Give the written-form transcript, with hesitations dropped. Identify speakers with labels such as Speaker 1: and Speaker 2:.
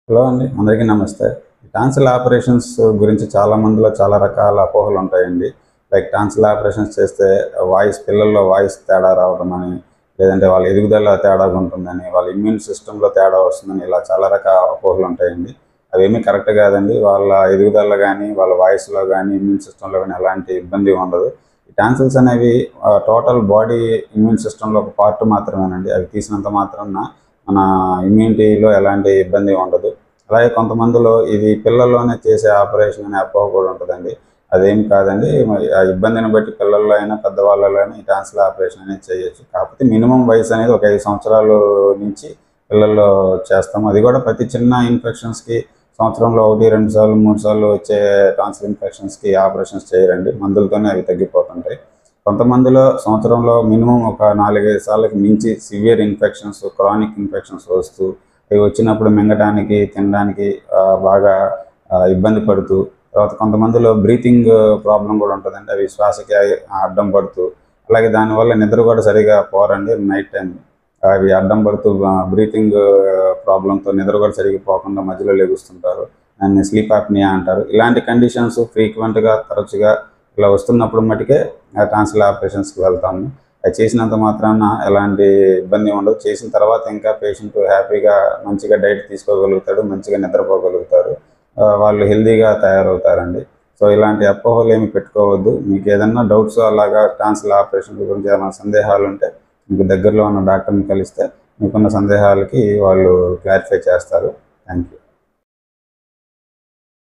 Speaker 1: Hello అండి, అందరికీ నమస్తే. టాన్సిల్ ఆపరేషన్స్ గురించి చాలా మందిలో చాలా రకాల అపోహలు ఉంటాయండి. లైక్ టాన్సిల్ ఆపరేషన్స్ చేస్తే పిల్లల్లో వాయిస్ తేడా రావడం అని, లేదంటే వాళ్ళ ఎదుగుదల తేడాగా ఉంటుందని, వాళ్ళ ఇమ్యూన్ సిస్టంలో తేడా వస్తుందని, ఇలా చాలా రకాల అపోహలు ఉంటాయండి. అవేమీ కరెక్ట్ కాదండి. వాళ్ళ ఎదుగుదల కానీ, వాళ్ళ వాయిస్లో కానీ, ఇమ్యూన్ సిస్టంలో కానీ ఎలాంటి ఇబ్బంది ఉండదు. ఈ టాన్సిల్స్ అనేవి టోటల్ బాడీ ఇమ్యూన్ సిస్టంలో ఒక పార్ట్ మాత్రమేనండి. అవి తీసినంత మాత్రాన మన ఇమ్యూనిటీలో ఎలాంటి ఇబ్బంది ఉండదు. అలాగే కొంతమందిలో ఇది పిల్లల్లోనే చేసే ఆపరేషన్ అనే అపోహ కూడా ఉంటుందండి. అదేం కాదండి. ఆ ఇబ్బందిని బట్టి పిల్లల్లో అయినా పెద్దవాళ్ళలో అయినా ఈ టాన్సిల్ ఆపరేషన్ అనేది చేయొచ్చు. కాకపోతే మినిమం వయసు అనేది ఒక 5 సంవత్సరాలు నుంచి పిల్లల్లో చేస్తాము. అది కూడా ప్రతి చిన్న ఇన్ఫెక్షన్స్కి సంవత్సరంలో 1, 2 సార్లు 3 సార్లు వచ్చే టాన్సిల్ ఇన్ఫెక్షన్స్కి ఆపరేషన్స్ చేయరండి. మందులతోనే అవి తగ్గిపోతుంటాయి. కొంతమందిలో సంవత్సరంలో మినిమం ఒక 4-5 సార్లకి మించి సివియర్ ఇన్ఫెక్షన్స్, క్రానిక్ ఇన్ఫెక్షన్స్ వస్తూ అవి వచ్చినప్పుడు మింగడానికి, తినడానికి బాగా ఇబ్బంది పడుతూ, తర్వాత కొంతమందిలో బ్రీతింగ్ ప్రాబ్లం కూడా ఉంటుందండి. అవి శ్వాసకి అడ్డం పడుతూ, అలాగే దానివల్ల నిద్ర కూడా సరిగా పోరండి. నైట్ టైం అవి అడ్డం పడుతూ బ్రీతింగ్ ప్రాబ్లంతో నిద్ర కూడా సరిగ్గా పోకుండా మధ్యలో లెగుస్తుంటారు. దాన్ని స్లీప్ ఆప్నియా అంటారు. ఇలాంటి కండిషన్స్ ఫ్రీక్వెంట్గా, తరచుగా ఇలా వస్తున్నప్పుడు మటుకే టాన్సిల్ ఆపరేషన్స్కి వెళ్తాము. అది చేసినంత మాత్రాన ఎలాంటి ఇబ్బంది ఉండదు. చేసిన తర్వాత ఇంకా పేషెంట్ హ్యాపీగా మంచిగా డైట్ తీసుకోగలుగుతాడు, మంచిగా నిద్రపోగలుగుతారు, వాళ్ళు హెల్దీగా తయారవుతారండి. సో ఇలాంటి అపోహలు ఏమి పెట్టుకోవద్దు. మీకు ఏదన్నా డౌట్స్ అలాగా టాన్సిల్ ఆపరేషన్ గురించి ఏమైనా సందేహాలు ఉంటే మీకు దగ్గరలో ఉన్న డాక్టర్ని కలిస్తే మీకున్న సందేహాలకి వాళ్ళు క్లారిఫై చేస్తారు. Thank you.